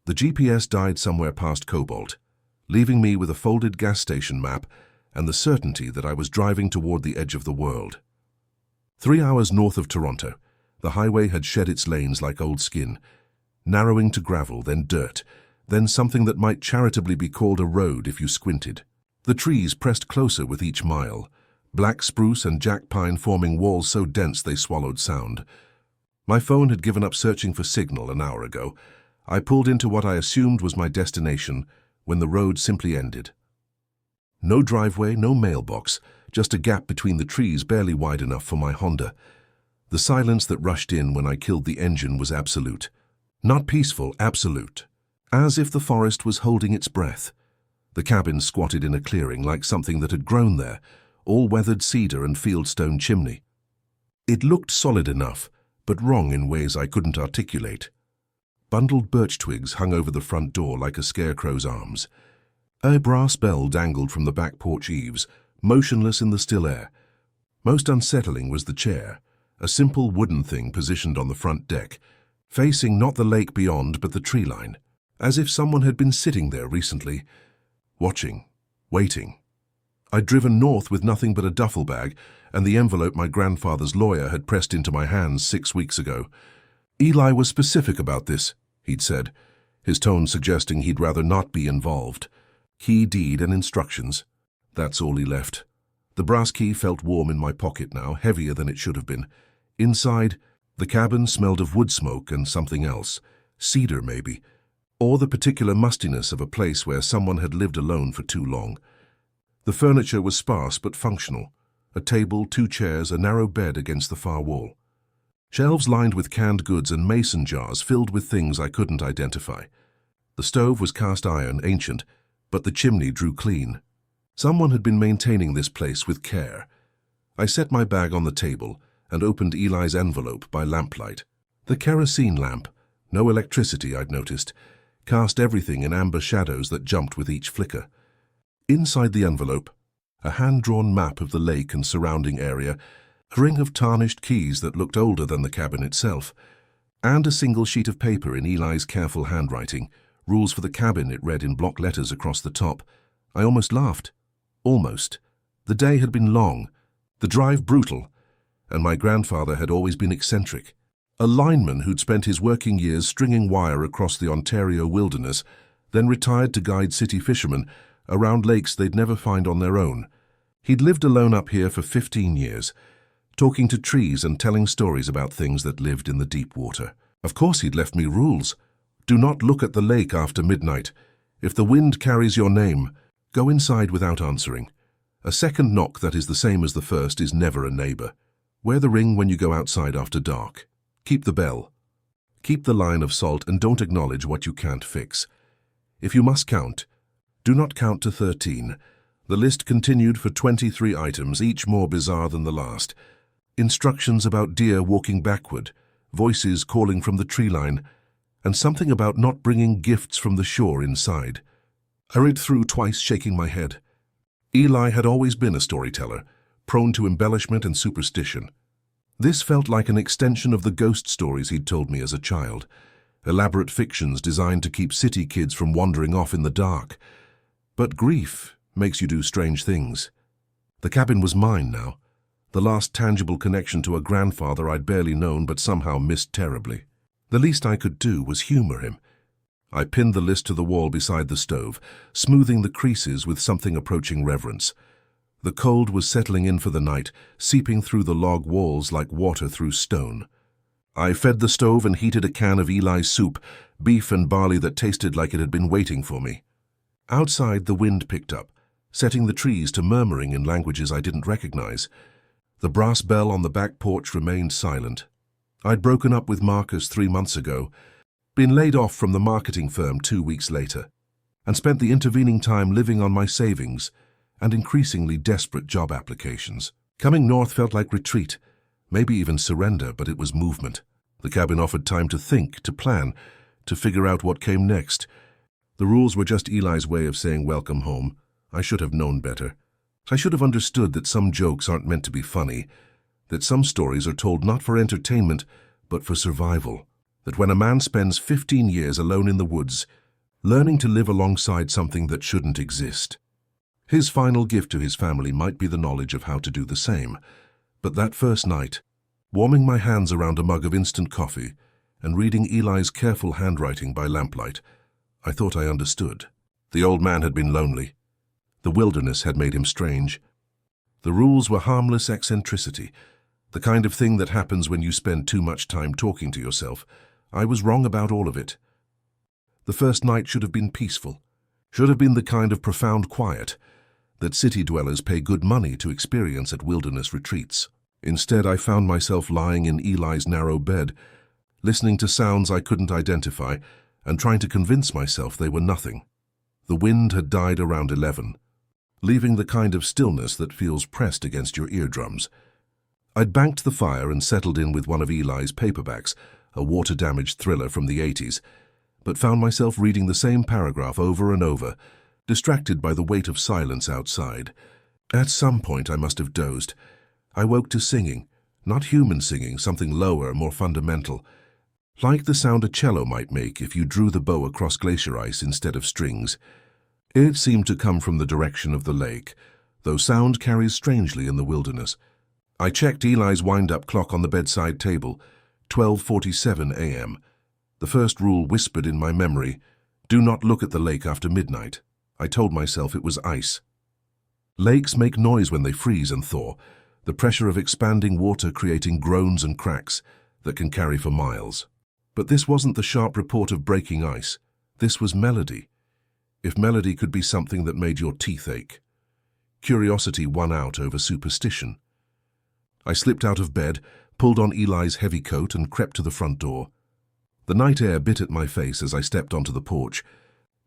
The GPS died somewhere past Cobalt, leaving me with a folded gas station map and the certainty that I was driving toward the edge of the world. 3 hours north of Toronto, the highway had shed its lanes like old skin, narrowing to gravel, then dirt, then something that might charitably be called a road if you squinted. The trees pressed closer with each mile, black spruce and jack pine forming walls so dense they swallowed sound. My phone had given up searching for signal an hour ago. I pulled into what I assumed was my destination when the road simply ended. No driveway, no mailbox, just a gap between the trees barely wide enough for my Honda. The silence that rushed in when I killed the engine was absolute. Not peaceful, absolute. As if the forest was holding its breath. The cabin squatted in a clearing like something that had grown there, all weathered cedar and fieldstone chimney. It looked solid enough, but wrong in ways I couldn't articulate. Bundled birch twigs hung over the front door like a scarecrow's arms. A brass bell dangled from the back porch eaves, motionless in the still air. Most unsettling was the chair, a simple wooden thing positioned on the front deck, facing not the lake beyond but the tree line, as if someone had been sitting there recently, watching, waiting. I'd driven north with nothing but a duffel bag and the envelope my grandfather's lawyer had pressed into my hands 6 weeks ago. Eli was specific about this, he'd said, his tone suggesting he'd rather not be involved. Key, deed, and instructions. That's all he left. The brass key felt warm in my pocket now, heavier than it should have been. Inside, the cabin smelled of wood smoke and something else, cedar maybe, or the particular mustiness of a place where someone had lived alone for too long. The furniture was sparse but functional. A table, 2 chairs, a narrow bed against the far wall. Shelves lined with canned goods and mason jars filled with things I couldn't identify. The stove was cast iron, ancient, but the chimney drew clean. Someone had been maintaining this place with care. I set my bag on the table and opened Eli's envelope by lamplight. The kerosene lamp, no electricity I'd noticed, cast everything in amber shadows that jumped with each flicker. Inside the envelope, a hand-drawn map of the lake and surrounding area, a ring of tarnished keys that looked older than the cabin itself, and a single sheet of paper in Eli's careful handwriting, rules for the cabin it read in block letters across the top. I almost laughed. Almost. The day had been long, the drive brutal, and my grandfather had always been eccentric. A lineman who'd spent his working years stringing wire across the Ontario wilderness, then retired to guide city fishermen around lakes they'd never find on their own. He'd lived alone up here for 15 years, talking to trees and telling stories about things that lived in the deep water. Of course he'd left me rules. Do not look at the lake after midnight. If the wind carries your name, go inside without answering. A second knock that is the same as the first is never a neighbor. Wear the ring when you go outside after dark. Keep the bell. Keep the line of salt and don't acknowledge what you can't fix. If you must count, do not count to 13. The list continued for 23 items, each more bizarre than the last. Instructions about deer walking backward, voices calling from the tree line, and something about not bringing gifts from the shore inside. I read through twice, shaking my head. Eli had always been a storyteller, prone to embellishment and superstition. This felt like an extension of the ghost stories he'd told me as a child, elaborate fictions designed to keep city kids from wandering off in the dark. But grief makes you do strange things. The cabin was mine now, the last tangible connection to a grandfather I'd barely known but somehow missed terribly. The least I could do was humor him. I pinned the list to the wall beside the stove, smoothing the creases with something approaching reverence. The cold was settling in for the night, seeping through the log walls like water through stone. I fed the stove and heated a can of Eli's soup, beef and barley that tasted like it had been waiting for me. Outside, the wind picked up, setting the trees to murmuring in languages I didn't recognize. The brass bell on the back porch remained silent. I'd broken up with Marcus 3 months ago, been laid off from the marketing firm 2 weeks later, and spent the intervening time living on my savings and increasingly desperate job applications. Coming north felt like retreat, maybe even surrender, but it was movement. The cabin offered time to think, to plan, to figure out what came next. The rules were just Eli's way of saying welcome home. I should have known better. I should have understood that some jokes aren't meant to be funny, that some stories are told not for entertainment, but for survival. that when a man spends 15 years alone in the woods, learning to live alongside something that shouldn't exist, his final gift to his family might be the knowledge of how to do the same. But that first night, warming my hands around a mug of instant coffee and reading Eli's careful handwriting by lamplight, I thought I understood. The old man had been lonely. The wilderness had made him strange. The rules were harmless eccentricity, the kind of thing that happens when you spend too much time talking to yourself. I was wrong about all of it. The first night should have been peaceful, should have been the kind of profound quiet that city dwellers pay good money to experience at wilderness retreats. Instead, I found myself lying in Eli's narrow bed, listening to sounds I couldn't identify and trying to convince myself they were nothing. The wind had died around 11, leaving the kind of stillness that feels pressed against your eardrums. I'd banked the fire and settled in with one of Eli's paperbacks, a water-damaged thriller from the 80s, but found myself reading the same paragraph over and over, distracted by the weight of silence outside. At some point I must have dozed. I woke to singing, not human singing, something lower, more fundamental, like the sound a cello might make if you drew the bow across glacier ice instead of strings. It seemed to come from the direction of the lake, though sound carries strangely in the wilderness. I checked Eli's wind-up clock on the bedside table, 12:47 a.m. The first rule whispered in my memory, do not look at the lake after midnight. I told myself it was ice. Lakes make noise when they freeze and thaw, the pressure of expanding water creating groans and cracks that can carry for miles. But this wasn't the sharp report of breaking ice. This was melody. If melody could be something that made your teeth ache. Curiosity won out over superstition. I slipped out of bed, pulled on Eli's heavy coat and crept to the front door. The night air bit at my face as I stepped onto the porch,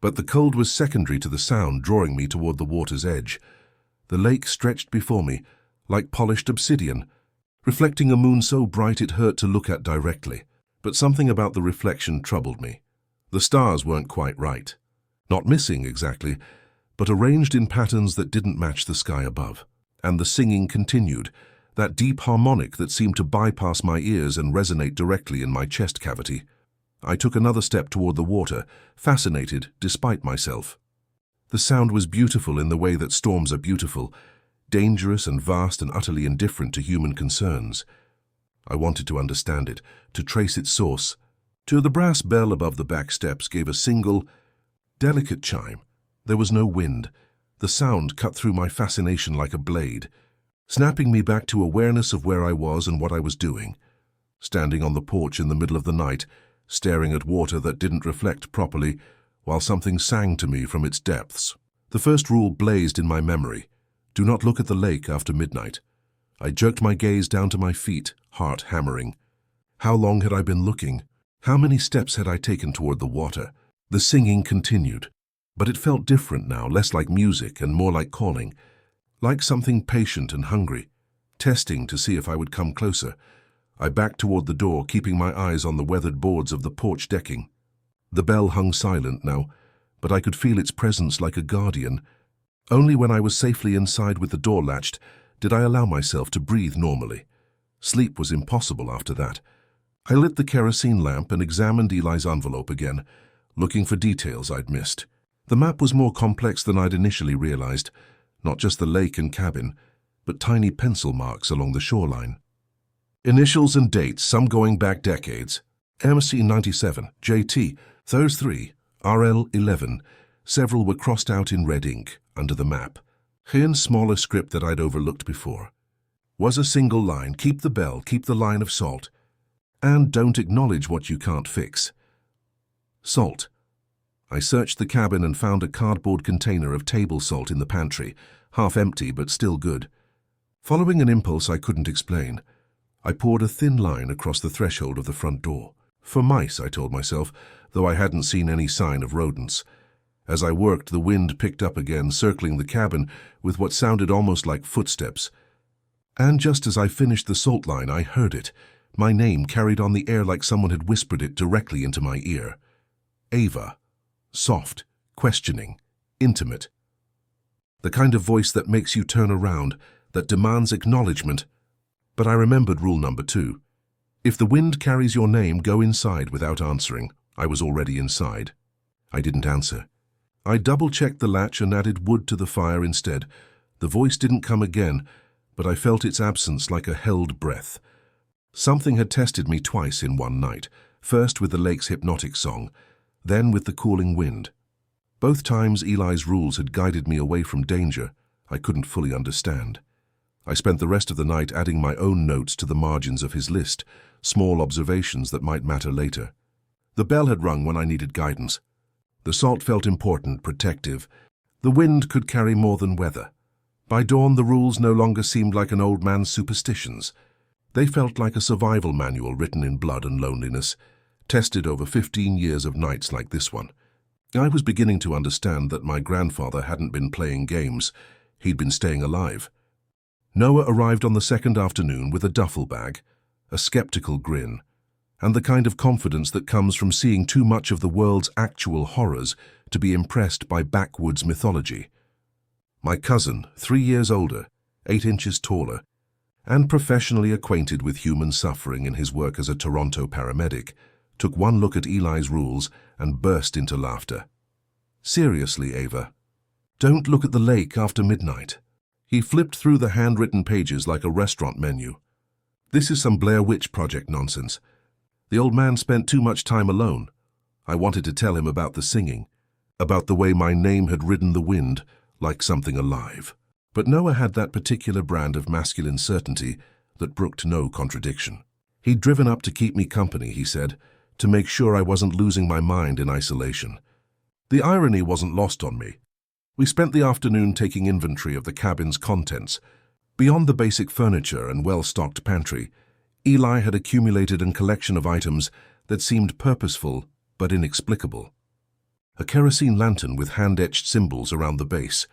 but the cold was secondary to the sound drawing me toward the water's edge. The lake stretched before me, like polished obsidian, reflecting a moon so bright it hurt to look at directly. But something about the reflection troubled me. The stars weren't quite right. Not missing exactly, but arranged in patterns that didn't match the sky above. And the singing continued, that deep harmonic that seemed to bypass my ears and resonate directly in my chest cavity. I took another step toward the water, fascinated despite myself. The sound was beautiful in the way that storms are beautiful, dangerous and vast and utterly indifferent to human concerns. I wanted to understand it, to trace its source. To the brass bell above the back steps gave a single, delicate chime. There was no wind. The sound cut through my fascination like a blade, snapping me back to awareness of where I was and what I was doing. Standing on the porch in the middle of the night, staring at water that didn't reflect properly, while something sang to me from its depths. The first rule blazed in my memory. Do not look at the lake after midnight. I jerked my gaze down to my feet, heart hammering. How long had I been looking? How many steps had I taken toward the water? The singing continued, but it felt different now, less like music and more like calling, like something patient and hungry, testing to see if I would come closer. I backed toward the door, keeping my eyes on the weathered boards of the porch decking. The bell hung silent now, but I could feel its presence like a guardian. Only when I was safely inside with the door latched did I allow myself to breathe normally. Sleep was impossible after that. I lit the kerosene lamp and examined Eli's envelope again, looking for details I'd missed. The map was more complex than I'd initially realized, not just the lake and cabin, but tiny pencil marks along the shoreline. Initials and dates, some going back decades. MC 97, JT, those 3, RL 11. Several were crossed out in red ink under the map. In smaller script that I'd overlooked before was a single line, keep the bell, keep the line of salt, and don't acknowledge what you can't fix. Salt. I searched the cabin and found a cardboard container of table salt in the pantry, half empty but still good. Following an impulse I couldn't explain, I poured a thin line across the threshold of the front door. For mice, I told myself, though I hadn't seen any sign of rodents. As I worked, the wind picked up again, circling the cabin with what sounded almost like footsteps. And just as I finished the salt line, I heard it, my name carried on the air like someone had whispered it directly into my ear. Ava. Soft, questioning, intimate. The kind of voice that makes you turn around, that demands acknowledgement. But I remembered rule number 2. If the wind carries your name, go inside without answering. I was already inside. I didn't answer. I double-checked the latch and added wood to the fire instead. The voice didn't come again, but I felt its absence like a held breath. Something had tested me twice in one night, first with the lake's hypnotic song, then with the cooling wind. Both times Eli's rules had guided me away from danger I couldn't fully understand. I spent the rest of the night adding my own notes to the margins of his list, small observations that might matter later. The bell had rung when I needed guidance. The salt felt important, protective. The wind could carry more than weather. By dawn, the rules no longer seemed like an old man's superstitions. They felt like a survival manual written in blood and loneliness, tested over 15 years of nights like this one. I was beginning to understand that my grandfather hadn't been playing games. He'd been staying alive. Noah arrived on the second afternoon with a duffel bag, a skeptical grin, and the kind of confidence that comes from seeing too much of the world's actual horrors to be impressed by backwoods mythology. My cousin, 3 years older, 8 inches taller, and professionally acquainted with human suffering in his work as a Toronto paramedic, took one look at Eli's rules and burst into laughter. "Seriously, Ava, don't look at the lake after midnight." He flipped through the handwritten pages like a restaurant menu. "This is some Blair Witch Project nonsense. The old man spent too much time alone. I wanted to tell him about the singing, about the way my name had ridden the wind like something alive." But Noah had that particular brand of masculine certainty that brooked no contradiction. "He'd driven up to keep me company," he said, "to make sure I wasn't losing my mind in isolation." The irony wasn't lost on me. We spent the afternoon taking inventory of the cabin's contents. Beyond the basic furniture and well-stocked pantry, Eli had accumulated a collection of items that seemed purposeful but inexplicable. A kerosene lantern with hand-etched symbols around the base,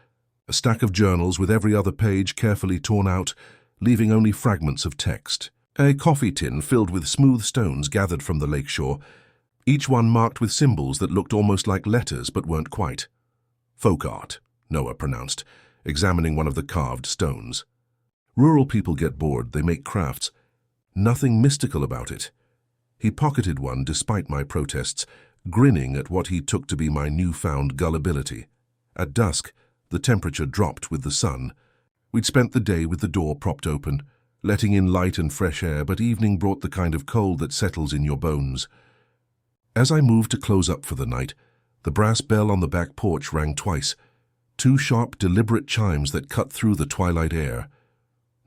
a stack of journals with every other page carefully torn out, leaving only fragments of text, a coffee tin filled with smooth stones gathered from the lakeshore, each one marked with symbols that looked almost like letters but weren't quite. "Folk art," Noah pronounced, examining one of the carved stones. "Rural people get bored, they make crafts. Nothing mystical about it." He pocketed one despite my protests, grinning at what he took to be my newfound gullibility. At dusk, the temperature dropped with the sun. We'd spent the day with the door propped open, letting in light and fresh air, but evening brought the kind of cold that settles in your bones. As I moved to close up for the night, the brass bell on the back porch rang twice, 2 sharp, deliberate chimes that cut through the twilight air.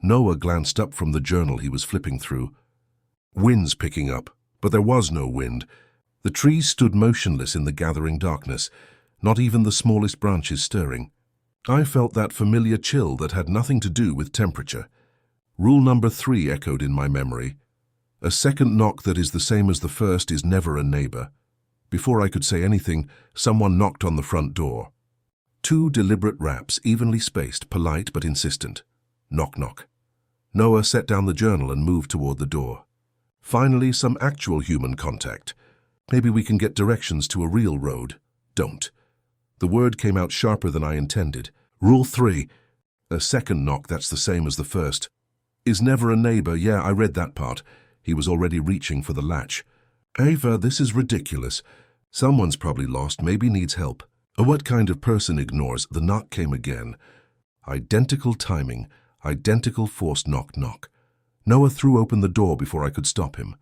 Noah glanced up from the journal he was flipping through. "Wind's picking up," but there was no wind. The trees stood motionless in the gathering darkness, not even the smallest branches stirring. I felt that familiar chill that had nothing to do with temperature. Rule number 3 echoed in my memory. A second knock that is the same as the first is never a neighbor. Before I could say anything, someone knocked on the front door. 2 deliberate raps, evenly spaced, polite but insistent. Knock, knock. Noah set down the journal and moved toward the door. Finally, some actual human contact. Maybe we can get directions to a real road. Don't. The word came out sharper than I intended. Rule 3. A second knock that's the same as the first. Is never a neighbor. Yeah, I read that part. He was already reaching for the latch. "Ava, this is ridiculous. Someone's probably lost, maybe needs help." What kind of person ignores? The knock came again. Identical timing, identical forced knock, knock. Noah threw open the door before I could stop him.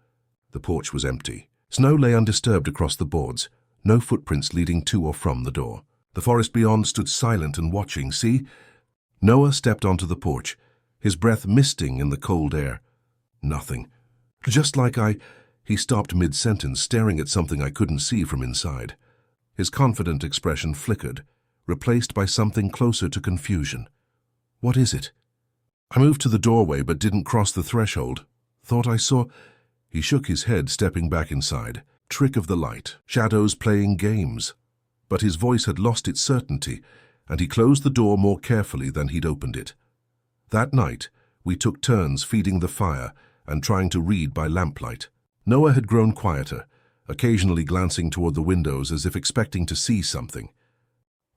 The porch was empty. Snow lay undisturbed across the boards, no footprints leading to or from the door. The forest beyond stood silent and watching. "See?" Noah stepped onto the porch, his breath misting in the cold air. "Nothing. Just like He stopped mid-sentence, staring at something I couldn't see from inside. His confident expression flickered, replaced by something closer to confusion. "What is it?" I moved to the doorway but didn't cross the threshold. "Thought I saw—" He shook his head, stepping back inside. Trick of the light, shadows playing games. But his voice had lost its certainty, and he closed the door more carefully than he'd opened it. That night, we took turns feeding the fire and trying to read by lamplight. Noah had grown quieter, occasionally glancing toward the windows as if expecting to see something.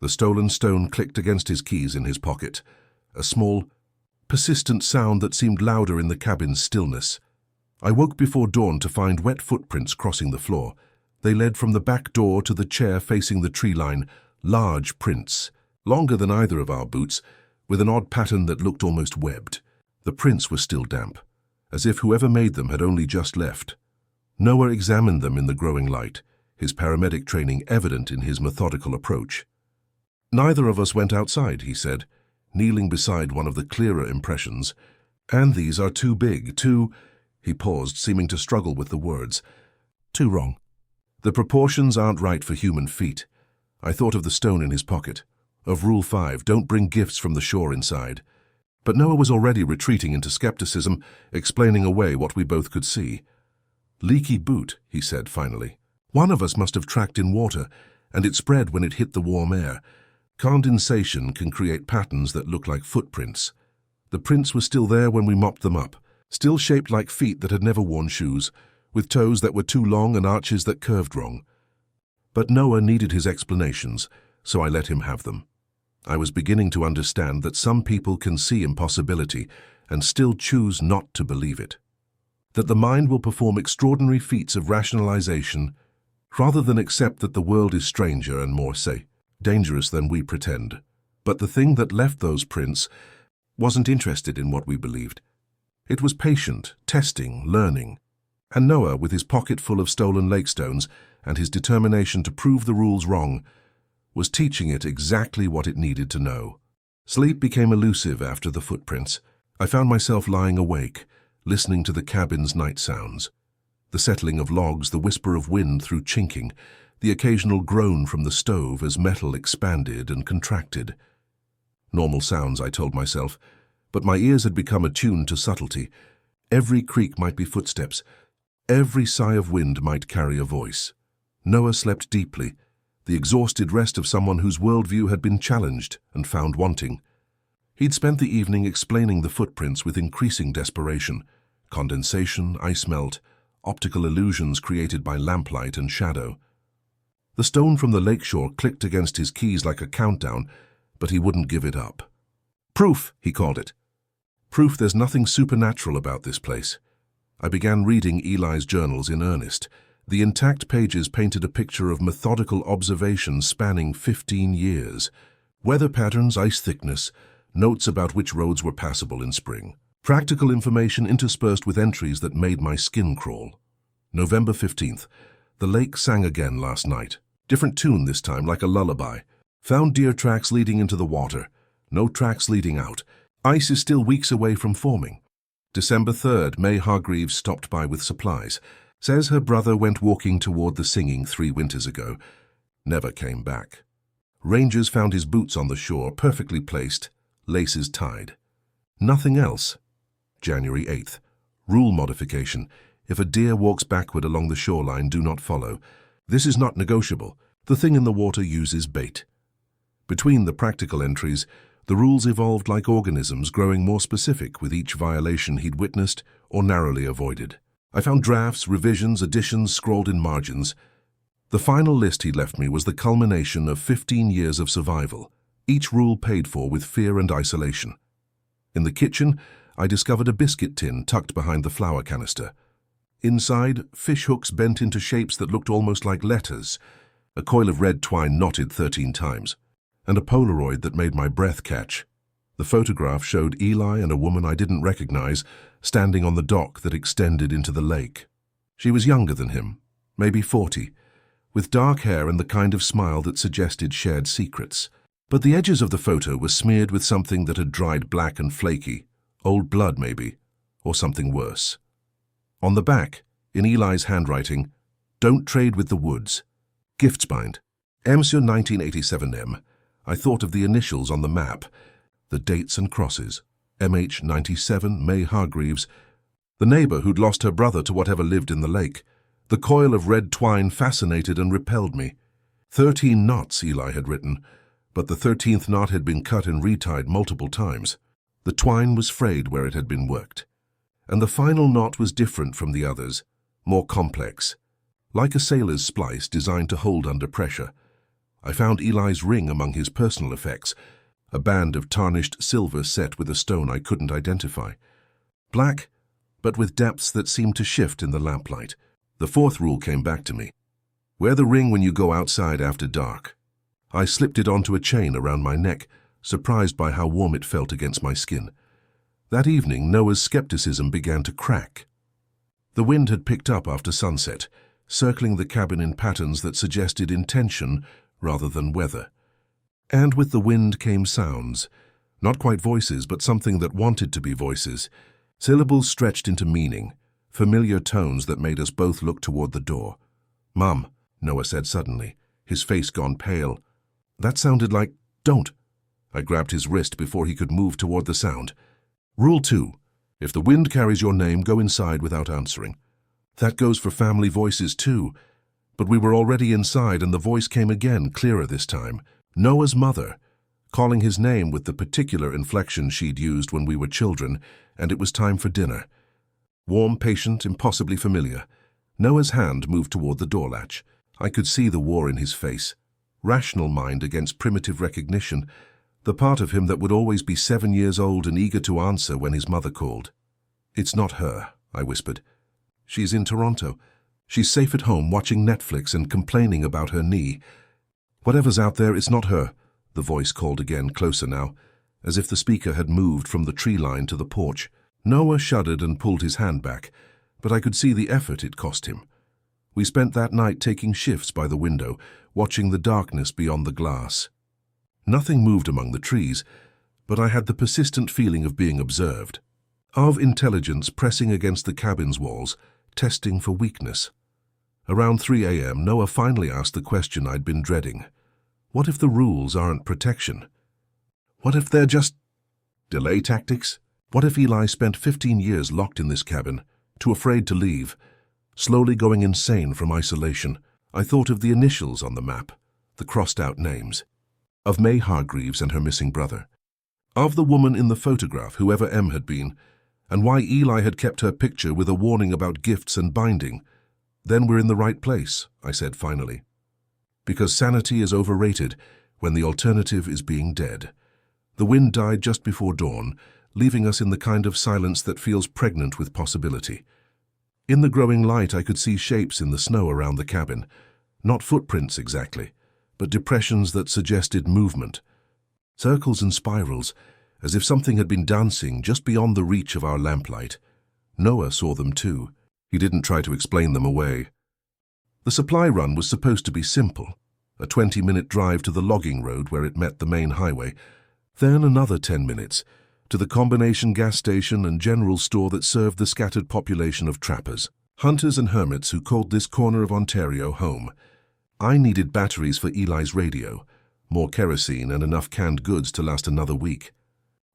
The stolen stone clicked against his keys in his pocket, a small, persistent sound that seemed louder in the cabin's stillness. I woke before dawn to find wet footprints crossing the floor. They led from the back door to the chair facing the tree line, large prints, longer than either of our boots, with an odd pattern that looked almost webbed. The prints were still damp, as if whoever made them had only just left. Noah examined them in the growing light, his paramedic training evident in his methodical approach. "Neither of us went outside," he said, kneeling beside one of the clearer impressions. "And these are too big, too—" He paused, seeming to struggle with the words. "Too wrong. The proportions aren't right for human feet." I thought of the stone in his pocket, of Rule 5, don't bring gifts from the shore inside. But Noah was already retreating into skepticism, explaining away what we both could see. "Leaky boot," he said finally. "One of us must have tracked in water, and it spread when it hit the warm air. Condensation can create patterns that look like footprints. The prints were still there when we mopped them up, still shaped like feet that had never worn shoes, with toes that were too long and arches that curved wrong." But Noah needed his explanations, so I let him have them. I was beginning to understand that some people can see impossibility and still choose not to believe it. That the mind will perform extraordinary feats of rationalization rather than accept that the world is stranger and more, dangerous than we pretend. But the thing that left those prints wasn't interested in what we believed. It was patient, testing, learning. And Noah, with his pocket full of stolen lake stones and his determination to prove the rules wrong, was teaching it exactly what it needed to know. Sleep became elusive after the footprints. I found myself lying awake, listening to the cabin's night sounds. The settling of logs, the whisper of wind through chinking, the occasional groan from the stove as metal expanded and contracted. Normal sounds, I told myself, but my ears had become attuned to subtlety. Every creak might be footsteps. Every sigh of wind might carry a voice. Noah slept deeply, the exhausted rest of someone whose worldview had been challenged and found wanting. He'd spent the evening explaining the footprints with increasing desperation. Condensation, ice melt, optical illusions created by lamplight and shadow. The stone from the lakeshore clicked against his keys like a countdown, but he wouldn't give it up. "Proof," he called it. Proof there's nothing supernatural about this place. I began reading Eli's journals in earnest. The intact pages painted a picture of methodical observation spanning 15 years. Weather patterns, ice thickness, notes about which roads were passable in spring. Practical information interspersed with entries that made my skin crawl. November 15th. The lake sang again last night. Different tune this time, like a lullaby. Found deer tracks leading into the water. No tracks leading out. Ice is still weeks away from forming. December 3rd. May Hargreaves stopped by with supplies. Says her brother went walking toward the singing 3 winters ago. Never came back. Rangers found his boots on the shore, perfectly placed, laces tied. Nothing else. January 8th. Rule modification. If a deer walks backward along the shoreline, do not follow. This is not negotiable. The thing in the water uses bait. Between the practical entries, the rules evolved like organisms, growing more specific with each violation he'd witnessed or narrowly avoided. I found drafts, revisions, additions scrawled in margins. The final list he'd left me was the culmination of 15 years of survival, each rule paid for with fear and isolation. In the kitchen, I discovered a biscuit tin tucked behind the flour canister. Inside, fish hooks bent into shapes that looked almost like letters, a coil of red twine knotted 13 times, and a Polaroid that made my breath catch. The photograph showed Eli and a woman I didn't recognize standing on the dock that extended into the lake. She was younger than him, maybe 40, with dark hair and the kind of smile that suggested shared secrets. But the edges of the photo were smeared with something that had dried black and flaky, old blood maybe, or something worse. On the back, in Eli's handwriting, "Don't trade with the woods. Gifts bind. Monsieur 1987M. I thought of the initials on the map, the dates and crosses. MH97, May Hargreaves, the neighbor who'd lost her brother to whatever lived in the lake. The coil of red twine fascinated and repelled me. 13 knots, Eli had written, but the 13th knot had been cut and retied multiple times. The twine was frayed where it had been worked. And the final knot was different from the others, more complex, like a sailor's splice designed to hold under pressure. I found Eli's ring among his personal effects, a band of tarnished silver set with a stone I couldn't identify. Black, but with depths that seemed to shift in the lamplight. The fourth rule came back to me. Wear the ring when you go outside after dark. I slipped it onto a chain around my neck, surprised by how warm it felt against my skin. That evening, Noah's skepticism began to crack. The wind had picked up after sunset, circling the cabin in patterns that suggested intention rather than weather. And with the wind came sounds, not quite voices, but something that wanted to be voices, syllables stretched into meaning, familiar tones that made us both look toward the door. "Mum," Noah said suddenly, his face gone pale. That sounded like, "Don't." I grabbed his wrist before he could move toward the sound. Rule 2. If the wind carries your name, go inside without answering. That goes for family voices too. But we were already inside, and the voice came again, clearer this time. Noah's mother, calling his name with the particular inflection she'd used when we were children, and it was time for dinner. Warm, patient, impossibly familiar. Noah's hand moved toward the door latch. I could see the war in his face. Rational mind against primitive recognition, the part of him that would always be 7 years old and eager to answer when his mother called. "It's not her," I whispered. "She's in Toronto. She's safe at home watching Netflix and complaining about her knee. Whatever's out there, it's not her," the voice called again, closer now, as if the speaker had moved from the tree line to the porch. Noah shuddered and pulled his hand back, but I could see the effort it cost him. We spent that night taking shifts by the window, watching the darkness beyond the glass. Nothing moved among the trees, but I had the persistent feeling of being observed, of intelligence pressing against the cabin's walls, testing for weakness. Around 3 a.m., Noah finally asked the question I'd been dreading. What if the rules aren't protection? What if they're just delay tactics? What if Eli spent 15 years locked in this cabin, too afraid to leave, slowly going insane from isolation? I thought of the initials on the map, the crossed-out names, of May Hargreaves and her missing brother, of the woman in the photograph, whoever M had been, and why Eli had kept her picture with a warning about gifts and binding. "Then we're in the right place," I said finally. Because sanity is overrated when the alternative is being dead. The wind died just before dawn, leaving us in the kind of silence that feels pregnant with possibility. In the growing light, I could see shapes in the snow around the cabin. Not footprints exactly, but depressions that suggested movement. Circles and spirals, as if something had been dancing just beyond the reach of our lamplight. Noah saw them too. He didn't try to explain them away. The supply run was supposed to be simple. A 20-minute drive to the logging road where it met the main highway, then another 10 minutes to the combination gas station and general store that served the scattered population of trappers, hunters and hermits who called this corner of Ontario home. I needed batteries for Eli's radio, more kerosene and enough canned goods to last another week.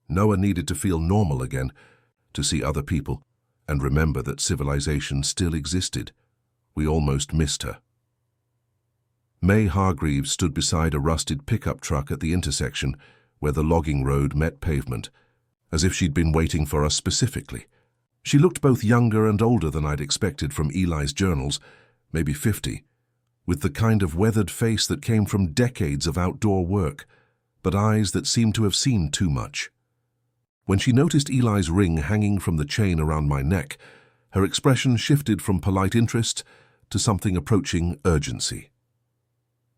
Noah needed to feel normal again, to see other people, and remember that civilization still existed. We almost missed her. May Hargreaves stood beside a rusted pickup truck at the intersection where the logging road met pavement, as if she'd been waiting for us specifically. She looked both younger and older than I'd expected from Eli's journals, maybe 50, with the kind of weathered face that came from decades of outdoor work, but eyes that seemed to have seen too much. When she noticed Eli's ring hanging from the chain around my neck, her expression shifted from polite interest to something approaching urgency.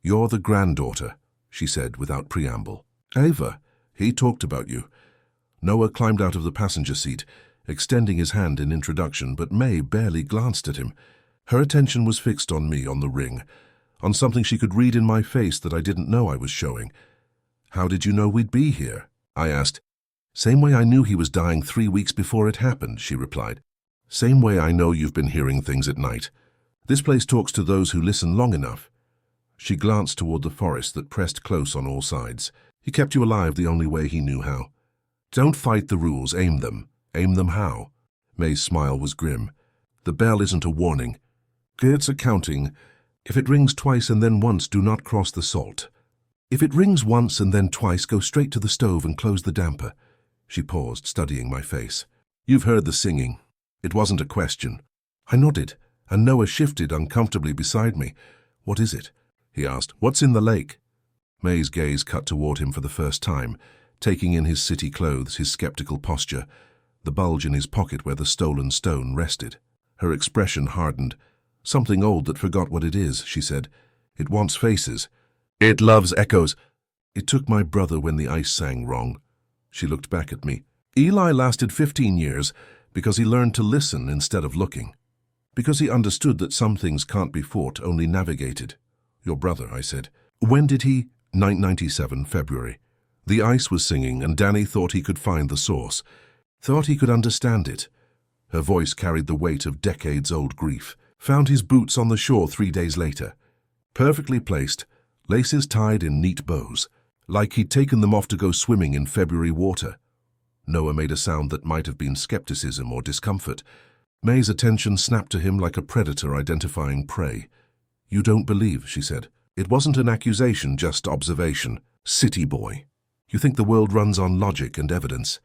"You're the granddaughter," she said without preamble. "Ava, he talked about you." Noah climbed out of the passenger seat, extending his hand in introduction, but May barely glanced at him. Her attention was fixed on me, on the ring, on something she could read in my face that I didn't know I was showing. "How did you know we'd be here?" I asked. "Same way I knew he was dying 3 weeks before it happened," she replied. "Same way I know you've been hearing things at night. This place talks to those who listen long enough." She glanced toward the forest that pressed close on all sides. "He kept you alive the only way he knew how. Don't fight the rules, aim them. Aim them how?" May's smile was grim. "The bell isn't a warning. It's a counting. If it rings twice and then once, do not cross the salt. If it rings once and then twice, go straight to the stove and close the damper." She paused, studying my face. "You've heard the singing. It wasn't a question." I nodded, and Noah shifted uncomfortably beside me. "What is it?" he asked. "What's in the lake?" May's gaze cut toward him for the first time, taking in his city clothes, his skeptical posture. the bulge in his pocket where the stolen stone rested. Her expression hardened. "Something old that forgot what it is," she said. "It wants faces. It loves echoes. It took my brother when the ice sang wrong." She looked back at me. "Eli lasted 15 years because he learned to listen instead of looking. Because he understood that some things can't be fought, only navigated." "Your brother," I said. "When did he?" 997, February. The ice was singing, and Danny thought he could find the source. Thought he could understand it. Her voice carried the weight of decades-old grief. "Found his boots on the shore 3 days later. Perfectly placed, laces tied in neat bows, like he'd taken them off to go swimming in February water." Noah made a sound that might have been skepticism or discomfort. May's attention snapped to him like a predator identifying prey. "You don't believe," she said. "It wasn't an accusation, just observation. City boy. You think the world runs on logic and evidence.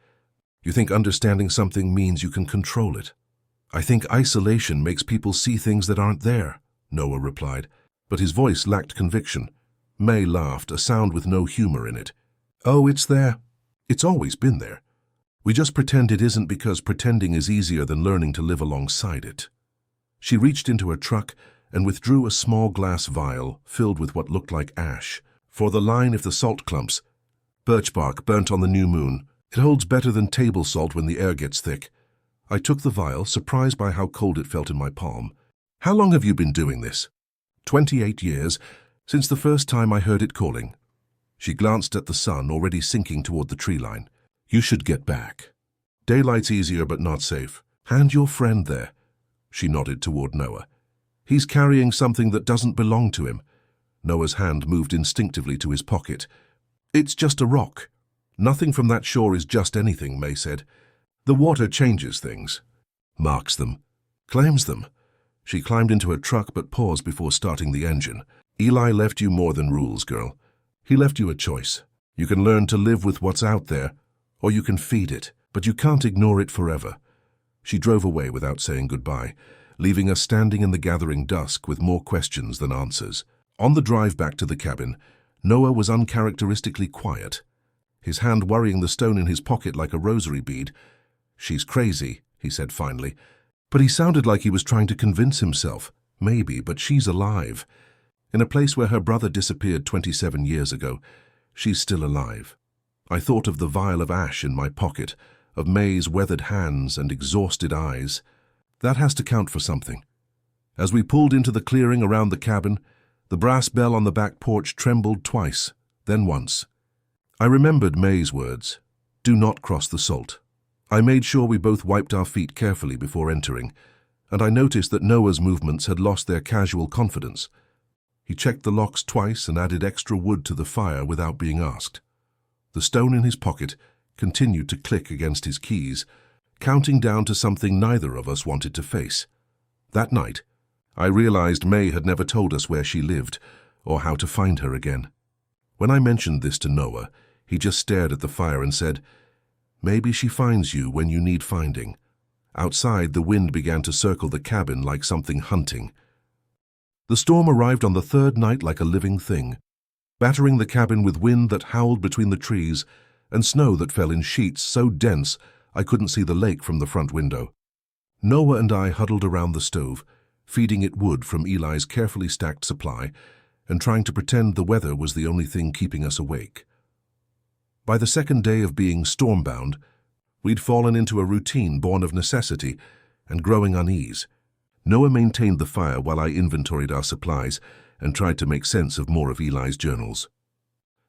You think understanding something means you can control it. I think isolation makes people see things that aren't there," Noah replied, but his voice lacked conviction. May laughed, a sound with no humor in it. "Oh, it's there. It's always been there. We just pretend it isn't because pretending is easier than learning to live alongside it." She reached into her truck and withdrew a small glass vial filled with what looked like ash. "For the line if the salt clumps. Birch bark burnt on the new moon. It holds better than table salt when the air gets thick." I took the vial, surprised by how cold it felt in my palm. "How long have you been doing this?" 28 years, since the first time I heard it calling." She glanced at the sun, already sinking toward the tree line. "You should get back. Daylight's easier but not safe. Hand your friend there." She nodded toward Noah. "He's carrying something that doesn't belong to him." Noah's hand moved instinctively to his pocket. "It's just a rock." "Nothing from that shore is just anything," May said. "The water changes things. Marks them. Claims them." She climbed into her truck but paused before starting the engine. "Eli left you more than rules, girl. He left you a choice. You can learn to live with what's out there, or you can feed it, but you can't ignore it forever." She drove away without saying goodbye, leaving us standing in the gathering dusk with more questions than answers. On the drive back to the cabin, Noah was uncharacteristically quiet, his hand worrying the stone in his pocket like a rosary bead. "She's crazy," he said finally, but he sounded like he was trying to convince himself. "Maybe, but she's alive. In a place where her brother disappeared 27 years ago, she's still alive." I thought of the vial of ash in my pocket, of May's weathered hands and exhausted eyes. That has to count for something. As we pulled into the clearing around the cabin, the brass bell on the back porch trembled twice, then once. I remembered May's words, "Do not cross the salt." I made sure we both wiped our feet carefully before entering, and I noticed that Noah's movements had lost their casual confidence. He checked the locks twice and added extra wood to the fire without being asked. The stone in his pocket continued to click against his keys, counting down to something neither of us wanted to face. That night, I realized May had never told us where she lived or how to find her again. When I mentioned this to Noah, he just stared at the fire and said, "Maybe she finds you when you need finding." Outside, the wind began to circle the cabin like something hunting. The storm arrived on the third night like a living thing, battering the cabin with wind that howled between the trees and snow that fell in sheets so dense I couldn't see the lake from the front window. Noah and I huddled around the stove, feeding it wood from Eli's carefully stacked supply and trying to pretend the weather was the only thing keeping us awake. By the second day of being stormbound, we'd fallen into a routine born of necessity and growing unease. Noah maintained the fire while I inventoried our supplies and tried to make sense of more of Eli's journals.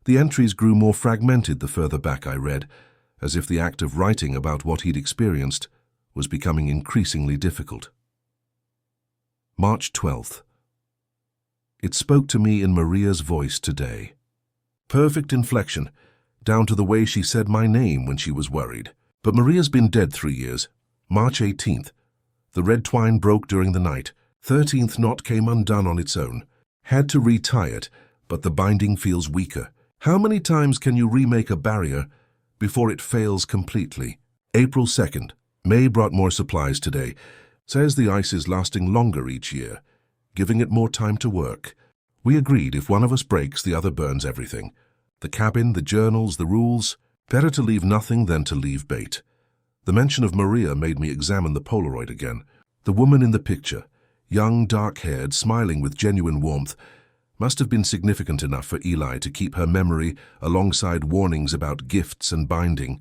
The entries grew more fragmented the further back I read, as if the act of writing about what he'd experienced was becoming increasingly difficult. March 12th. It spoke to me in Maria's voice today. Perfect inflection, down to the way she said my name when she was worried. But Maria's been dead 3 years. March 18th. The red twine broke during the night. 13th knot came undone on its own. Had to retie it, but the binding feels weaker. How many times can you remake a barrier before it fails completely? April 2nd. May brought more supplies today. Says the ice is lasting longer each year, giving it more time to work. We agreed if one of us breaks, the other burns everything. The cabin, the journals, the rules. Better to leave nothing than to leave bait. The mention of Maria made me examine the Polaroid again. The woman in the picture, young, dark-haired, smiling with genuine warmth, must have been significant enough for Eli to keep her memory alongside warnings about gifts and binding.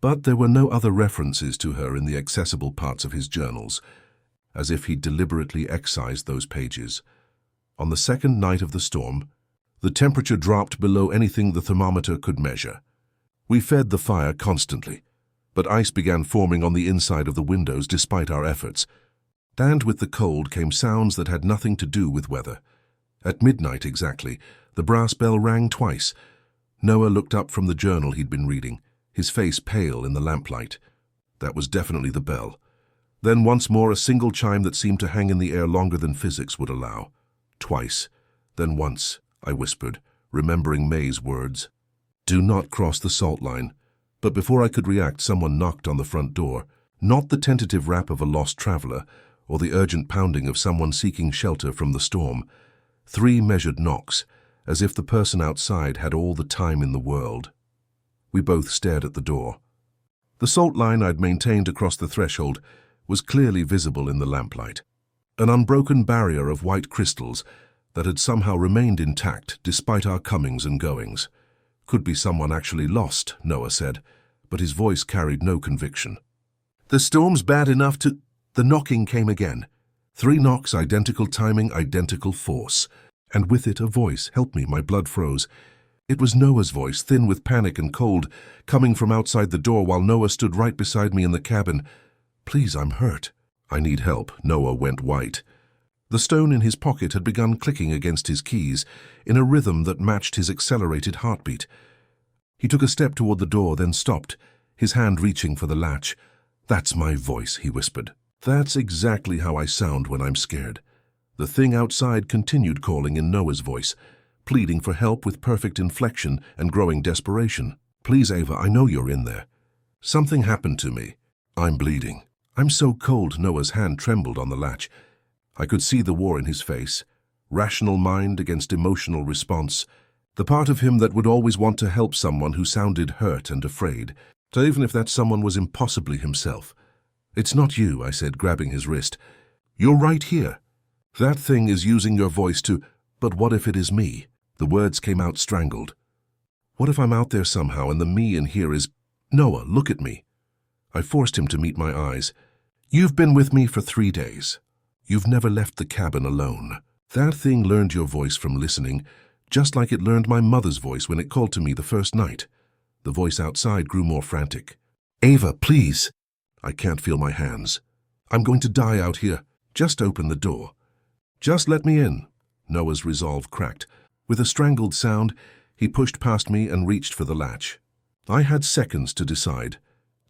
But there were no other references to her in the accessible parts of his journals, as if he'd deliberately excised those pages. On the second night of the storm, the temperature dropped below anything the thermometer could measure. We fed the fire constantly, but ice began forming on the inside of the windows despite our efforts. And with the cold came sounds that had nothing to do with weather. At midnight exactly, the brass bell rang twice. Noah looked up from the journal he'd been reading, his face pale in the lamplight. That was definitely the bell. Then once more a single chime that seemed to hang in the air longer than physics would allow. Twice, then once, I whispered, remembering May's words. "Do not cross the salt line." But before I could react, someone knocked on the front door. Not the tentative rap of a lost traveler, or the urgent pounding of someone seeking shelter from the storm. 3 measured knocks, as if the person outside had all the time in the world. We both stared at the door. The salt line I'd maintained across the threshold was clearly visible in the lamplight. An unbroken barrier of white crystals that had somehow remained intact despite our comings and goings. "Could be someone actually lost," Noah said, but his voice carried no conviction. "The storm's bad enough to—" The knocking came again. 3 knocks, identical timing, identical force. And with it a voice. Help me, my blood froze. It was Noah's voice, thin with panic and cold, coming from outside the door while Noah stood right beside me in the cabin. "Please, I'm hurt." "I need help." Noah went white. The stone in his pocket had begun clicking against his keys, in a rhythm that matched his accelerated heartbeat. He took a step toward the door, then stopped, his hand reaching for the latch. "That's my voice," he whispered. "That's exactly how I sound when I'm scared." The thing outside continued calling in Noah's voice, pleading for help with perfect inflection and growing desperation. "Please, Ava, I know you're in there. Something happened to me. I'm bleeding." "I'm so cold." Noah's hand trembled on the latch. I could see the war in his face. Rational mind against emotional response. The part of him that would always want to help someone who sounded hurt and afraid, even if that someone was impossibly himself. "It's not you," I said, grabbing his wrist. "You're right here. That thing is using your voice to— But what if it is me?" The words came out strangled. "What if I'm out there somehow and the me in here is— Noah, look at me." I forced him to meet my eyes. "You've been with me for 3 days. You've never left the cabin alone. That thing learned your voice from listening, just like it learned my mother's voice when it called to me the first night." The voice outside grew more frantic. "Ava, please." "I can't feel my hands. I'm going to die out here. Just open the door. Just let me in." Noah's resolve cracked. With a strangled sound, he pushed past me and reached for the latch. I had seconds to decide.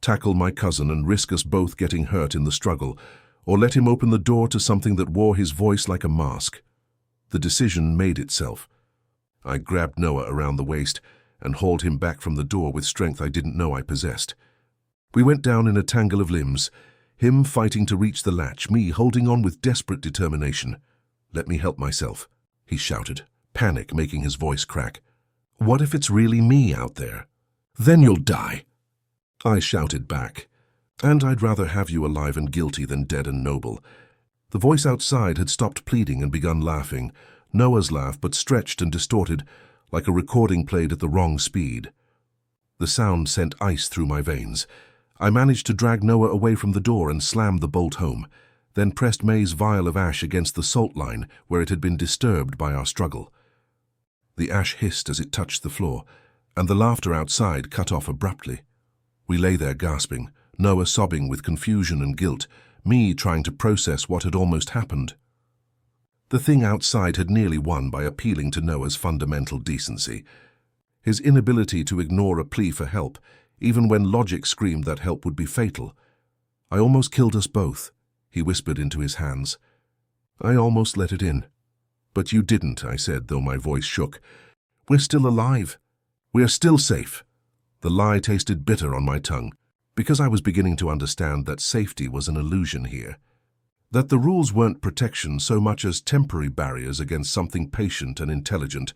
Tackle my cousin and risk us both getting hurt in the struggle, or let him open the door to something that wore his voice like a mask. The decision made itself. I grabbed Noah around the waist and hauled him back from the door with strength I didn't know I possessed. We went down in a tangle of limbs, him fighting to reach the latch, me holding on with desperate determination. "Let me help myself," he shouted, panic making his voice crack. "What if it's really me out there?" "Then you'll die," I shouted back. "And I'd rather have you alive and guilty than dead and noble." The voice outside had stopped pleading and begun laughing, Noah's laugh, but stretched and distorted, like a recording played at the wrong speed. The sound sent ice through my veins. I managed to drag Noah away from the door and slammed the bolt home, then pressed May's vial of ash against the salt line where it had been disturbed by our struggle. The ash hissed as it touched the floor, and the laughter outside cut off abruptly. We lay there gasping, Noah sobbing with confusion and guilt, me trying to process what had almost happened. The thing outside had nearly won by appealing to Noah's fundamental decency. His inability to ignore a plea for help, even when logic screamed that help would be fatal. "I almost killed us both," he whispered into his hands. "I almost let it in." "But you didn't," I said, though my voice shook. "We're still alive. We're still safe." The lie tasted bitter on my tongue, because I was beginning to understand that safety was an illusion here. That the rules weren't protection so much as temporary barriers against something patient and intelligent,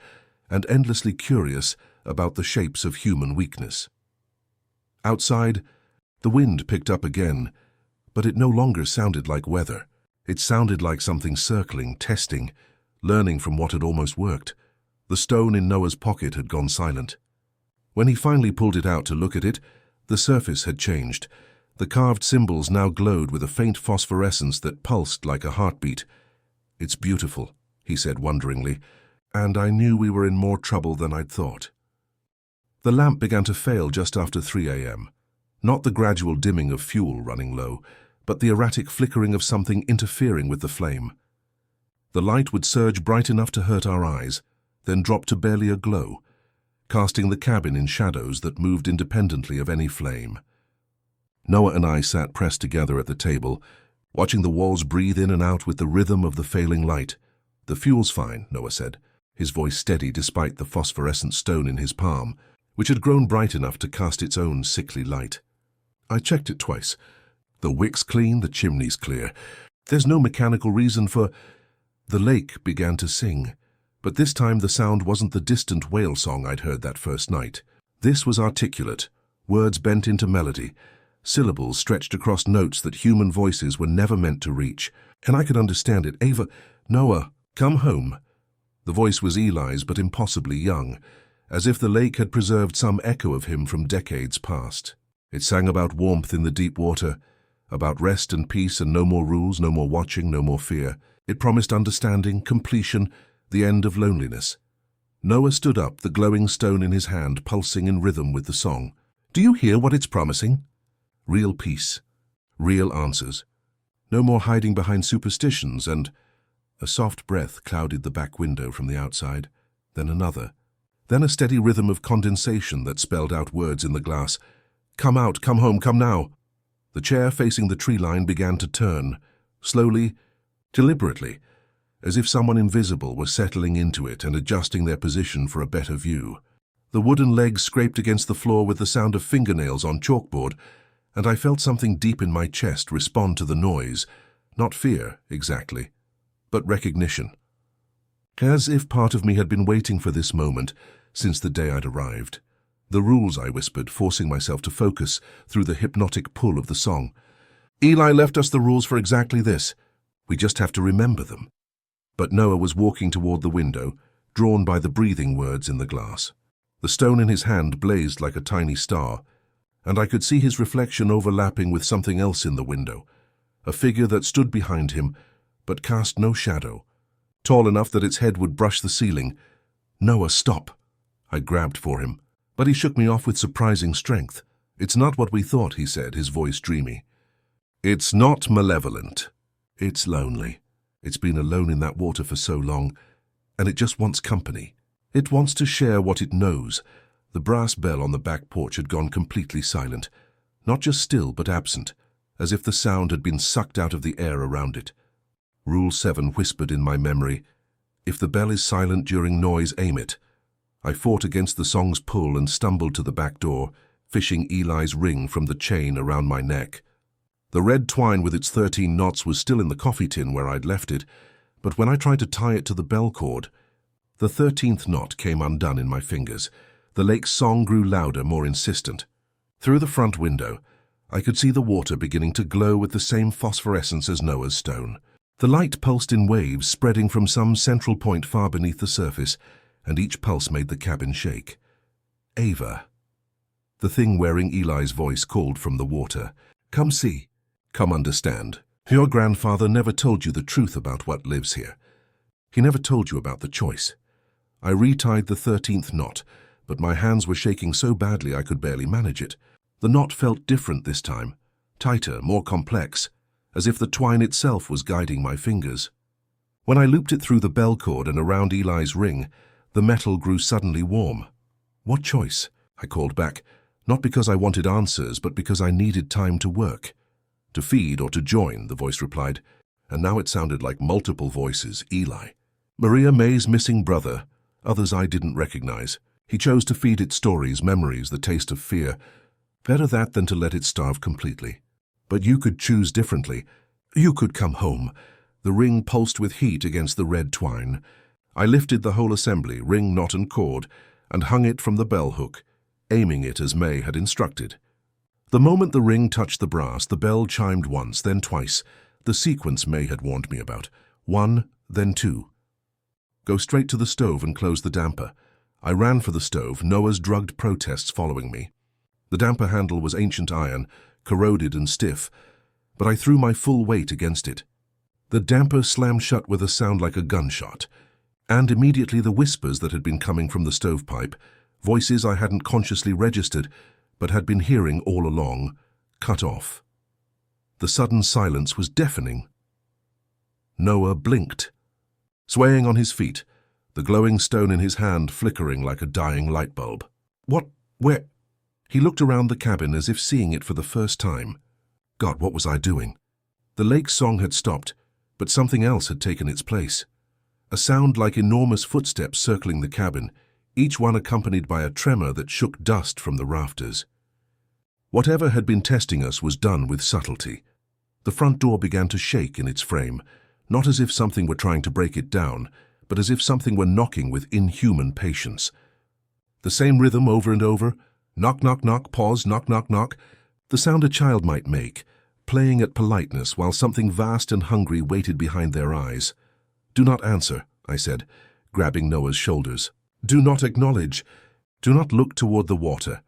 and endlessly curious about the shapes of human weakness. Outside, The wind picked up again, but it no longer sounded like weather. It sounded like something circling, testing, learning from what had almost worked. The stone in Noah's pocket had gone silent. When he finally pulled it out to look at it, the surface had changed. The carved symbols now glowed with a faint phosphorescence that pulsed like a heartbeat. "It's beautiful," he said wonderingly, "and I knew we were in more trouble than I'd thought." The lamp began to fail just after 3 a.m. Not the gradual dimming of fuel running low, but the erratic flickering of something interfering with the flame. The light would surge bright enough to hurt our eyes, then drop to barely a glow, casting the cabin in shadows that moved independently of any flame. Noah and I sat pressed together at the table, watching the walls breathe in and out with the rhythm of the failing light. "The fuel's fine," Noah said, his voice steady despite the phosphorescent stone in his palm, which had grown bright enough to cast its own sickly light. "I checked it twice. The wick's clean, the chimney's clear. There's no mechanical reason for—" The lake began to sing, but this time the sound wasn't the distant whale song I'd heard that first night. This was articulate, words bent into melody, syllables stretched across notes that human voices were never meant to reach. And I could understand it. "Ava, Noah, come home." The voice was Eli's, but impossibly young, as if the lake had preserved some echo of him from decades past. It sang about warmth in the deep water, about rest and peace and no more rules, no more watching, no more fear. It promised understanding, completion, the end of loneliness. Noah stood up, the glowing stone in his hand pulsing in rhythm with the song. "Do you hear what it's promising? Real peace, real answers. No more hiding behind superstitions," and a soft breath clouded the back window from the outside, then another. Then a steady rhythm of condensation that spelled out words in the glass. "Come out, come home, come now." The chair facing the tree line began to turn, slowly, deliberately, as if someone invisible were settling into it and adjusting their position for a better view. The wooden legs scraped against the floor with the sound of fingernails on chalkboard, and I felt something deep in my chest respond to the noise, not fear, exactly, but recognition. As if part of me had been waiting for this moment since the day I'd arrived. "The rules," I whispered, forcing myself to focus through the hypnotic pull of the song. "Eli left us the rules for exactly this. We just have to remember them." But Noah was walking toward the window, drawn by the breathing words in the glass. The stone in his hand blazed like a tiny star, and I could see his reflection overlapping with something else in the window, a figure that stood behind him, but cast no shadow, tall enough that its head would brush the ceiling. "Noah, stop!" I grabbed for him, but he shook me off with surprising strength. "It's not what we thought," he said, his voice dreamy. "It's not malevolent. It's lonely. It's been alone in that water for so long, and it just wants company. It wants to share what it knows." The brass bell on the back porch had gone completely silent, not just still but absent, as if the sound had been sucked out of the air around it. Rule 7 whispered in my memory, "If the bell is silent during noise, aim it." I fought against the song's pull and stumbled to the back door, fishing Eli's ring from the chain around my neck. The red twine with its 13 knots was still in the coffee tin where I'd left it, but when I tried to tie it to the bell cord, the 13th knot came undone in my fingers. The lake's song grew louder, more insistent. Through the front window, I could see the water beginning to glow with the same phosphorescence as Noah's stone. The light pulsed in waves, spreading from some central point far beneath the surface, and each pulse made the cabin shake. "Ava." The thing wearing Eli's voice called from the water. "Come see. Come understand. Your grandfather never told you the truth about what lives here. He never told you about the choice." I retied the 13th knot, but my hands were shaking so badly I could barely manage it. The knot felt different this time, tighter, more complex, as if the twine itself was guiding my fingers. When I looped it through the bell cord and around Eli's ring, the metal grew suddenly warm. "What choice?" I called back, not because I wanted answers, but because I needed time to work. "To feed or to join," the voice replied, and now it sounded like multiple voices. "Eli. Maria May's missing brother, others I didn't recognize. He chose to feed it stories, memories, the taste of fear. Better that than to let it starve completely. But you could choose differently. You could come home." The ring pulsed with heat against the red twine. I lifted the whole assembly, ring, knot, and cord, and hung it from the bell hook, aiming it as May had instructed. The moment the ring touched the brass, the bell chimed once, then twice. The sequence May had warned me about. 1, then 2. Go straight to the stove and close the damper. I ran for the stove, Noah's drugged protests following me. The damper handle was ancient iron, corroded and stiff, but I threw my full weight against it. The damper slammed shut with a sound like a gunshot, and immediately the whispers that had been coming from the stovepipe, voices I hadn't consciously registered, but had been hearing all along, cut off. The sudden silence was deafening. Noah blinked, swaying on his feet, the glowing stone in his hand flickering like a dying light bulb. What? Where? He looked around the cabin as if seeing it for the first time. God, what was I doing? The lake's song had stopped, but something else had taken its place. A sound like enormous footsteps circling the cabin, each one accompanied by a tremor that shook dust from the rafters. Whatever had been testing us was done with subtlety. The front door began to shake in its frame, not as if something were trying to break it down, but as if something were knocking with inhuman patience. The same rhythm over and over, knock, knock, knock, pause, knock, knock, knock, the sound a child might make, playing at politeness while something vast and hungry waited behind their eyes. Do not answer, I said, grabbing Noah's shoulders. Do not acknowledge. Do not look toward the water.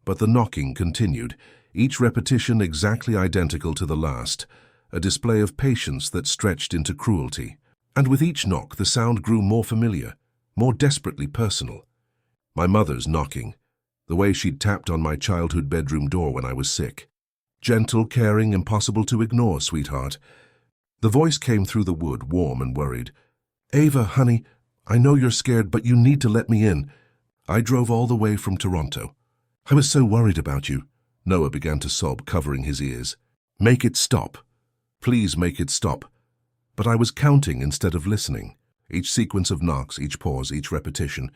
But the knocking continued, each repetition exactly identical to the last, a display of patience that stretched into cruelty. And with each knock, the sound grew more familiar, more desperately personal. My mother's knocking, the way she'd tapped on my childhood bedroom door when I was sick. Gentle, caring, impossible to ignore, sweetheart. The voice came through the wood, warm and worried. Ava, honey, I know you're scared, but you need to let me in. I drove all the way from Toronto. I was so worried about you. Noah began to sob, covering his ears. Make it stop. Please make it stop. But I was counting instead of listening. Each sequence of knocks, each pause, each repetition.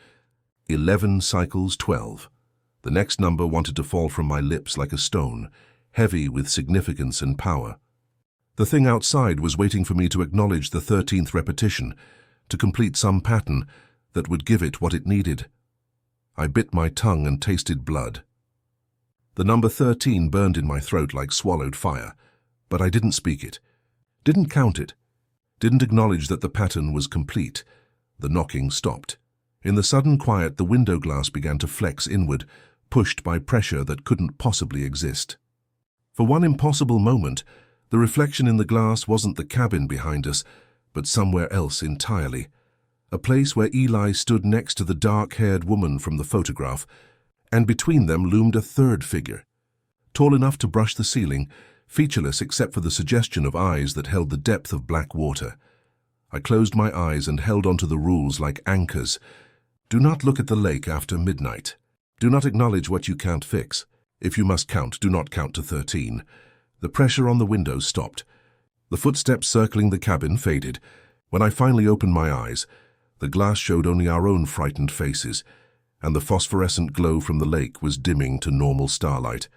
11 cycles, 12. The next number wanted to fall from my lips like a stone, heavy with significance and power. The thing outside was waiting for me to acknowledge the 13th repetition, to complete some pattern that would give it what it needed. I bit my tongue and tasted blood. The number 13 burned in my throat like swallowed fire, but I didn't speak it, didn't count it, didn't acknowledge that the pattern was complete. The knocking stopped. In the sudden quiet, the window glass began to flex inward, pushed by pressure that couldn't possibly exist. For one impossible moment, the reflection in the glass wasn't the cabin behind us, but somewhere else entirely. A place where Eli stood next to the dark-haired woman from the photograph, and between them loomed a third figure, tall enough to brush the ceiling, featureless except for the suggestion of eyes that held the depth of black water. I closed my eyes and held onto the rules like anchors. Do not look at the lake after midnight. Do not acknowledge what you can't fix. If you must count, do not count to 13. The pressure on the window stopped. The footsteps circling the cabin faded. When I finally opened my eyes, the glass showed only our own frightened faces, and the phosphorescent glow from the lake was dimming to normal starlight.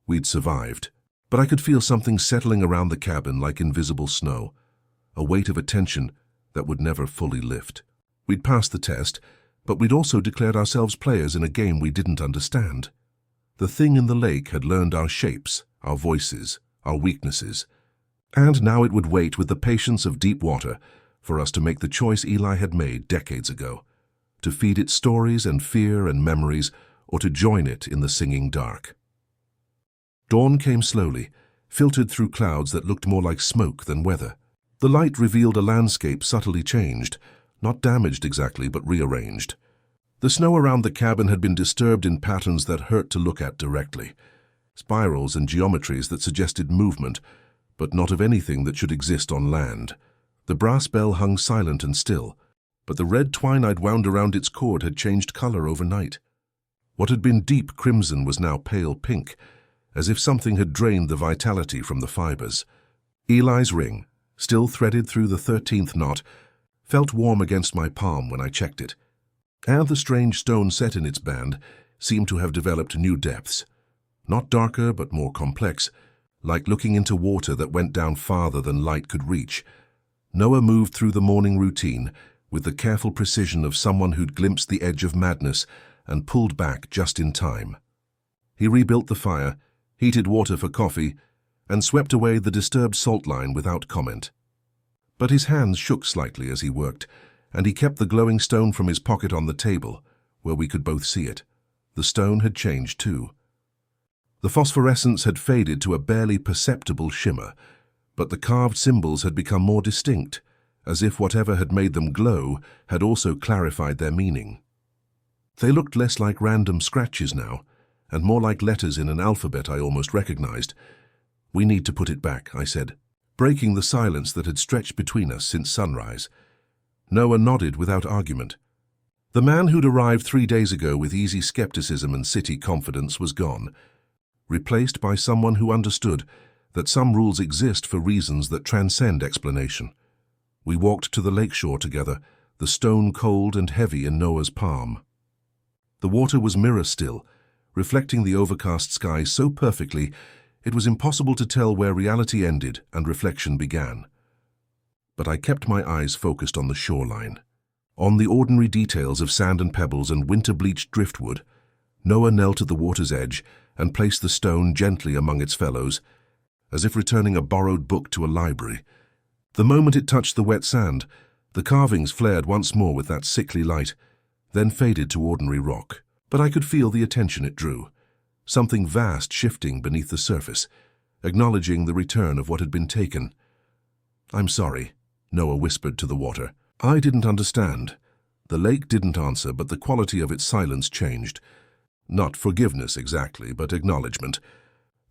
We'd survived, but I could feel something settling around the cabin like invisible snow, a weight of attention that would never fully lift. We'd passed the test, but we'd also declared ourselves players in a game we didn't understand. The thing in the lake had learned our shapes, our voices, our weaknesses, and now it would wait with the patience of deep water for us to make the choice Eli had made decades ago, to feed it stories and fear and memories, or to join it in the singing dark. Dawn came slowly, filtered through clouds that looked more like smoke than weather. The light revealed a landscape subtly changed, not damaged exactly, but rearranged. The snow around the cabin had been disturbed in patterns that hurt to look at directly, spirals and geometries that suggested movement, but not of anything that should exist on land. The brass bell hung silent and still, but the red twine I'd wound around its cord had changed color overnight. What had been deep crimson was now pale pink, as if something had drained the vitality from the fibers. Eli's ring, still threaded through the 13th knot, felt warm against my palm when I checked it, and the strange stone set in its band seemed to have developed new depths, not darker but more complex, like looking into water that went down farther than light could reach. Noah moved through the morning routine with the careful precision of someone who'd glimpsed the edge of madness and pulled back just in time. He rebuilt the fire, heated water for coffee, and swept away the disturbed salt line without comment. But his hands shook slightly as he worked, and he kept the glowing stone from his pocket on the table, where we could both see it. The stone had changed too. The phosphorescence had faded to a barely perceptible shimmer, but the carved symbols had become more distinct, as if whatever had made them glow had also clarified their meaning. They looked less like random scratches now, and more like letters in an alphabet I almost recognized. "We need to put it back," I said, breaking the silence that had stretched between us since sunrise. Noah nodded without argument. The man who'd arrived 3 days ago with easy skepticism and city confidence was gone, replaced by someone who understood that some rules exist for reasons that transcend explanation. We walked to the lakeshore together, the stone cold and heavy in Noah's palm. The water was mirror still, reflecting the overcast sky so perfectly it was impossible to tell where reality ended and reflection began. But I kept my eyes focused on the shoreline, on the ordinary details of sand and pebbles and winter-bleached driftwood. Noah knelt at the water's edge and placed the stone gently among its fellows, as if returning a borrowed book to a library. The moment it touched the wet sand, the carvings flared once more with that sickly light, then faded to ordinary rock. But I could feel the attention it drew, something vast shifting beneath the surface, acknowledging the return of what had been taken. "I'm sorry," Noah whispered to the water. I didn't understand. The lake didn't answer, but the quality of its silence changed. Not forgiveness exactly, but acknowledgement.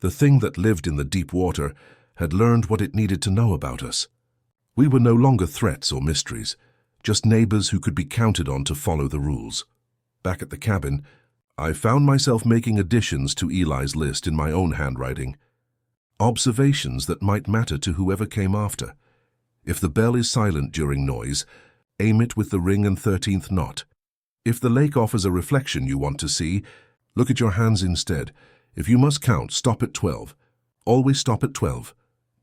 The thing that lived in the deep water had learned what it needed to know about us. We were no longer threats or mysteries, just neighbors who could be counted on to follow the rules. Back at the cabin, I found myself making additions to Eli's list in my own handwriting. Observations that might matter to whoever came after. If the bell is silent during noise, aim it with the ring and 13th knot. If the lake offers a reflection you want to see, look at your hands instead. If you must count, stop at 12. Always stop at 12.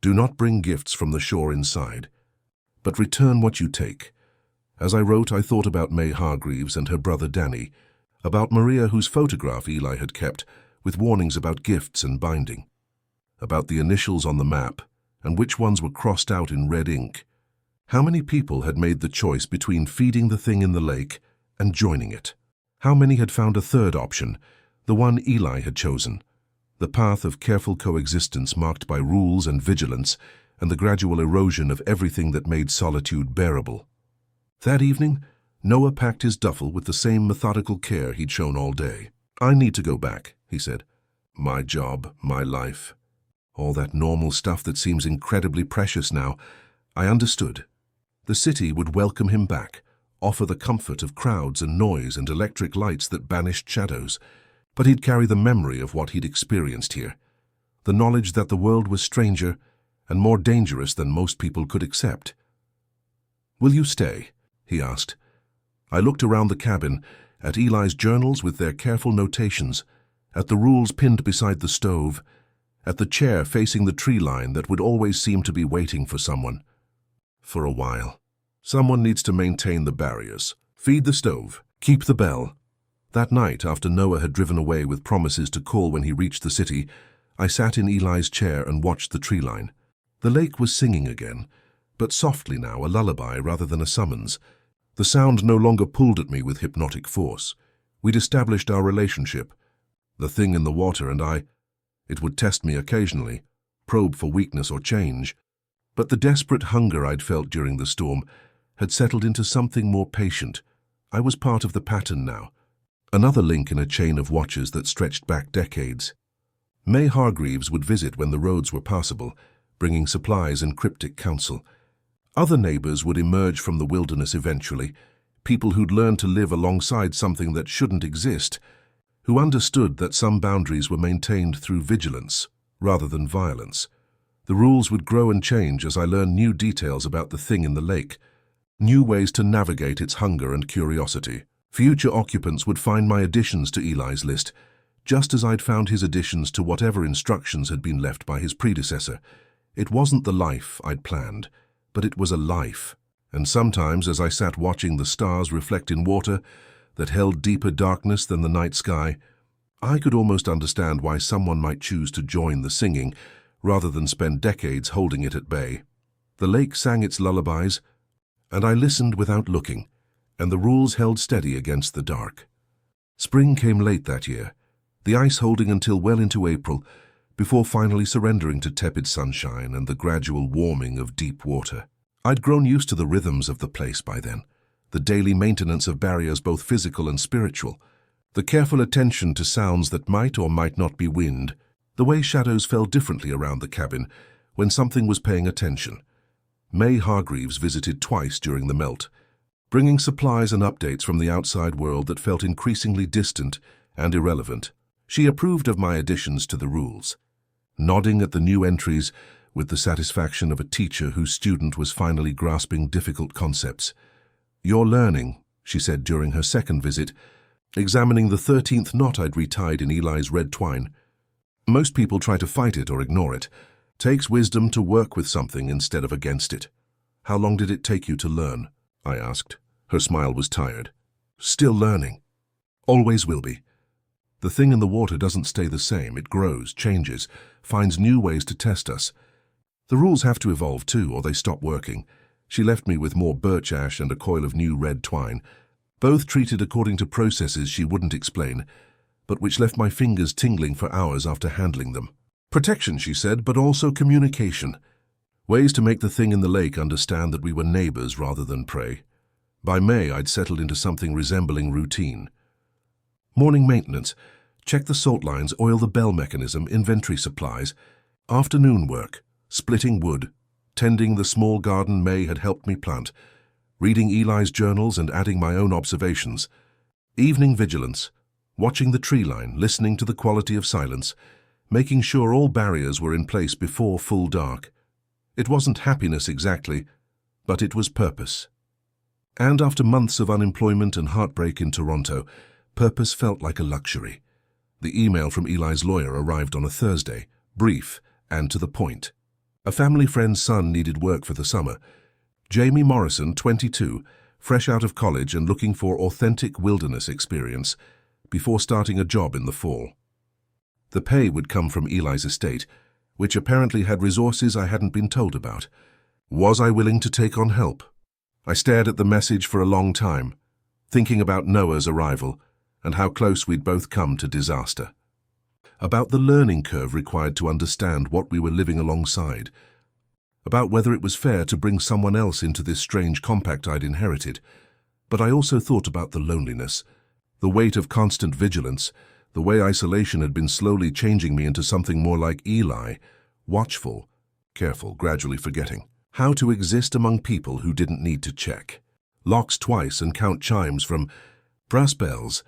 Do not bring gifts from the shore inside, but return what you take. As I wrote, I thought about May Hargreaves and her brother Danny, about Maria, whose photograph Eli had kept, with warnings about gifts and binding, about the initials on the map and which ones were crossed out in red ink. How many people had made the choice between feeding the thing in the lake and joining it? How many had found a third option, the one Eli had chosen, the path of careful coexistence marked by rules and vigilance and the gradual erosion of everything that made solitude bearable? That evening, Noah packed his duffel with the same methodical care he'd shown all day. "I need to go back," he said. "My job, my life. All that normal stuff that seems incredibly precious now." I understood. The city would welcome him back, offer the comfort of crowds and noise and electric lights that banished shadows. But he'd carry the memory of what he'd experienced here, the knowledge that the world was stranger and more dangerous than most people could accept. "Will you stay?" he asked. I looked around the cabin, at Eli's journals with their careful notations, at the rules pinned beside the stove, at the chair facing the tree line that would always seem to be waiting for someone. "For a while. Someone needs to maintain the barriers, feed the stove, keep the bell." That night, after Noah had driven away with promises to call when he reached the city, I sat in Eli's chair and watched the tree line. The lake was singing again, but softly now, a lullaby rather than a summons. The sound no longer pulled at me with hypnotic force. We'd established our relationship. The thing in the water and I. It would test me occasionally, probe for weakness or change. But the desperate hunger I'd felt during the storm had settled into something more patient. I was part of the pattern now, another link in a chain of watchers that stretched back decades. May Hargreaves would visit when the roads were passable, bringing supplies and cryptic counsel. Other neighbors would emerge from the wilderness eventually, people who'd learned to live alongside something that shouldn't exist, who understood that some boundaries were maintained through vigilance rather than violence. The rules would grow and change as I learned new details about the thing in the lake, new ways to navigate its hunger and curiosity. Future occupants would find my additions to Eli's list, just as I'd found his additions to whatever instructions had been left by his predecessor. It wasn't the life I'd planned, but it was a life. And sometimes, as I sat watching the stars reflect in water that held deeper darkness than the night sky, I could almost understand why someone might choose to join the singing rather than spend decades holding it at bay. The lake sang its lullabies, and I listened without looking, and the rules held steady against the dark. Spring came late that year, the ice holding until well into April, before finally surrendering to tepid sunshine and the gradual warming of deep water. I'd grown used to the rhythms of the place by then, the daily maintenance of barriers both physical and spiritual, the careful attention to sounds that might or might not be wind, the way shadows fell differently around the cabin when something was paying attention. May Hargreaves visited twice during the melt, bringing supplies and updates from the outside world that felt increasingly distant and irrelevant. She approved of my additions to the rules, nodding at the new entries with the satisfaction of a teacher whose student was finally grasping difficult concepts. "You're learning," she said during her second visit, examining the 13th knot I'd retied in Eli's red twine. "Most people try to fight it or ignore it. Takes wisdom to work with something instead of against it." "How long did it take you to learn?" I asked. Her smile was tired. "Still learning. Always will be. The thing in the water doesn't stay the same. It grows, changes, finds new ways to test us. The rules have to evolve too, or they stop working." She left me with more birch ash and a coil of new red twine, both treated according to processes she wouldn't explain, but which left my fingers tingling for hours after handling them. "Protection," she said, "but also communication. Ways to make the thing in the lake understand that we were neighbors rather than prey." By May, I'd settled into something resembling routine. Morning maintenance, check the salt lines, oil the bell mechanism, inventory supplies. Afternoon work, splitting wood, tending the small garden May had helped me plant, reading Eli's journals and adding my own observations. Evening vigilance, watching the tree line, listening to the quality of silence, making sure all barriers were in place before full dark. It wasn't happiness exactly, but it was purpose. And after months of unemployment and heartbreak in Toronto, purpose felt like a luxury. The email from Eli's lawyer arrived on a Thursday, brief and to the point. A family friend's son needed work for the summer. Jamie Morrison, 22, fresh out of college and looking for authentic wilderness experience before starting a job in the fall. The pay would come from Eli's estate, which apparently had resources I hadn't been told about. Was I willing to take on help? I stared at the message for a long time, thinking about Noah's arrival and how close we'd both come to disaster. About the learning curve required to understand what we were living alongside, about whether it was fair to bring someone else into this strange compact I'd inherited. But I also thought about the loneliness, the weight of constant vigilance, the way isolation had been slowly changing me into something more like Eli, watchful, careful, gradually forgetting how to exist among people who didn't need to check. Locks twice and count chimes from brass bells.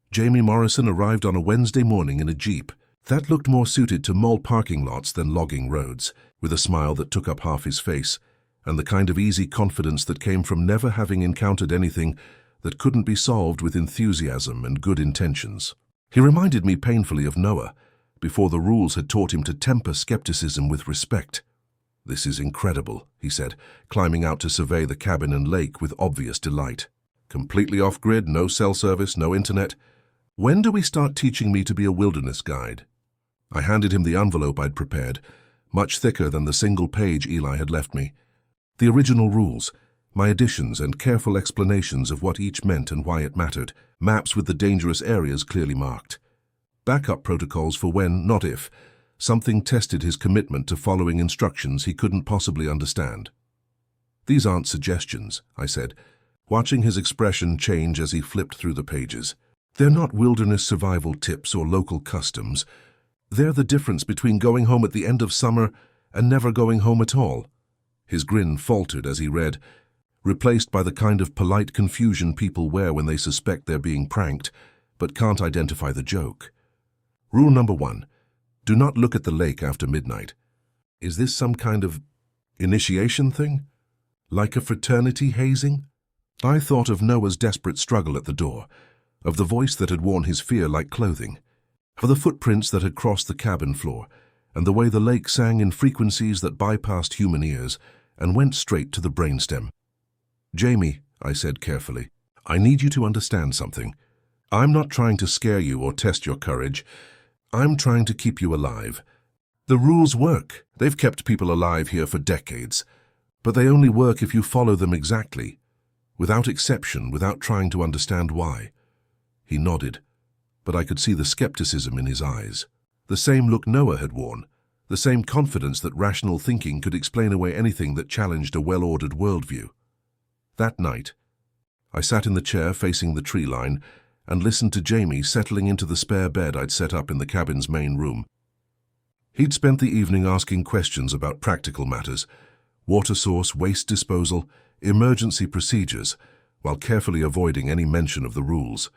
Jamie Morrison arrived on a Wednesday morning in a Jeep that looked more suited to mall parking lots than logging roads, with a smile that took up half his face, and the kind of easy confidence that came from never having encountered anything that couldn't be solved with enthusiasm and good intentions. He reminded me painfully of Noah, before the rules had taught him to temper skepticism with respect. "This is incredible," he said, climbing out to survey the cabin and lake with obvious delight. "Completely off-grid, no cell service, no internet. When do we start teaching me to be a wilderness guide?" I handed him the envelope I'd prepared, much thicker than the single page Eli had left me. The original rules, my additions and careful explanations of what each meant and why it mattered, maps with the dangerous areas clearly marked. Backup protocols for when, not if, something tested his commitment to following instructions he couldn't possibly understand. "These aren't suggestions," I said, watching his expression change as he flipped through the pages. "They're not wilderness survival tips or local customs. They're the difference between going home at the end of summer and never going home at all." His grin faltered as he read, replaced by the kind of polite confusion people wear when they suspect they're being pranked, but can't identify the joke. "Rule number 1. Do not look at the lake after midnight." Is this some kind of initiation thing? Like a fraternity hazing? I thought of Noah's desperate struggle at the door, of the voice that had worn his fear like clothing, of the footprints that had crossed the cabin floor, and the way the lake sang in frequencies that bypassed human ears and went straight to the brainstem. "Jamie," I said carefully, "I need you to understand something. I'm not trying to scare you or test your courage. I'm trying to keep you alive. The rules work. They've kept people alive here for decades. But they only work if you follow them exactly, without exception, without trying to understand why. He nodded, but I could see the skepticism in his eyes. The same look Noah had worn, the same confidence that rational thinking could explain away anything that challenged a well-ordered worldview. That night, I sat in the chair facing the tree line and listened to Jamie settling into the spare bed I'd set up in the cabin's main room. He'd spent the evening asking questions about practical matters, water source, waste disposal, emergency procedures, while carefully avoiding any mention of the rules.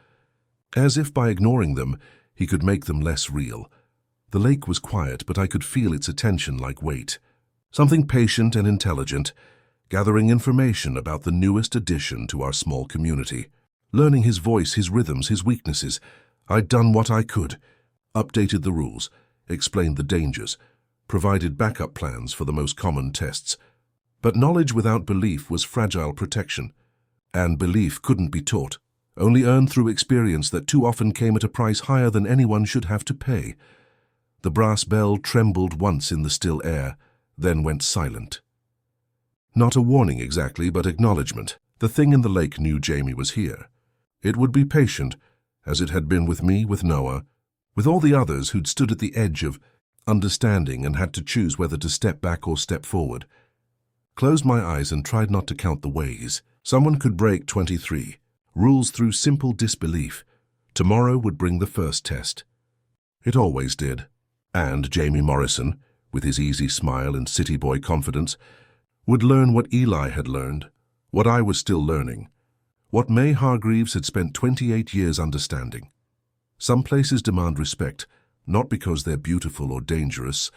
As if by ignoring them, he could make them less real. The lake was quiet, but I could feel its attention like weight. Something patient and intelligent, gathering information about the newest addition to our small community. Learning his voice, his rhythms, his weaknesses, I'd done what I could, updated the rules, explained the dangers, provided backup plans for the most common tests. But knowledge without belief was fragile protection, and belief couldn't be taught, only earned through experience that too often came at a price higher than anyone should have to pay. The brass bell trembled once in the still air, then went silent. Not a warning exactly, but acknowledgement. The thing in the lake knew Jamie was here. It would be patient, as it had been with me, with Noah, with all the others who'd stood at the edge of understanding and had to choose whether to step back or step forward. Closed my eyes and tried not to count the ways. Someone could break 23 rules through simple disbelief. Tomorrow would bring the first test. It always did. And Jamie Morrison, with his easy smile and city boy confidence, would learn what Eli had learned, what I was still learning, what May Hargreaves had spent 28 years understanding. Some places demand respect, not because they're beautiful or dangerous,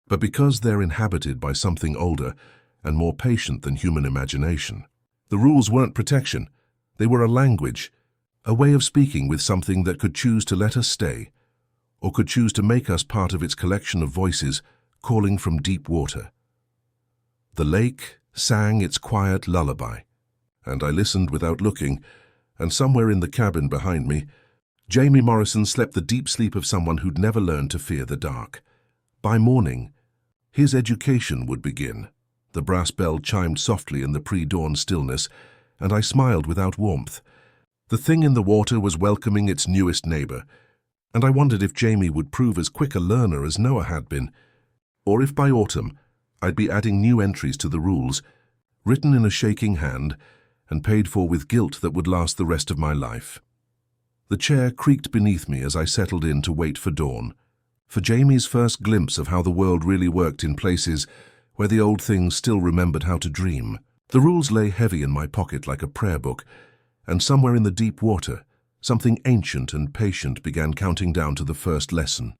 but because they're inhabited by something older and more patient than human imagination. The rules weren't protection. They were a language, a way of speaking with something that could choose to let us stay, or could choose to make us part of its collection of voices calling from deep water. The lake sang its quiet lullaby, and I listened without looking, and somewhere in the cabin behind me, Jamie Morrison slept the deep sleep of someone who'd never learned to fear the dark. By morning, his education would begin. The brass bell chimed softly in the pre-dawn stillness, and I smiled without warmth. The thing in the water was welcoming its newest neighbor, and I wondered if Jamie would prove as quick a learner as Noah had been, or if by autumn I'd be adding new entries to the rules, written in a shaking hand and paid for with guilt that would last the rest of my life. The chair creaked beneath me as I settled in to wait for dawn, for Jamie's first glimpse of how the world really worked in places where the old things still remembered how to dream. The rules lay heavy in my pocket like a prayer book, and somewhere in the deep water, something ancient and patient began counting down to the first lesson.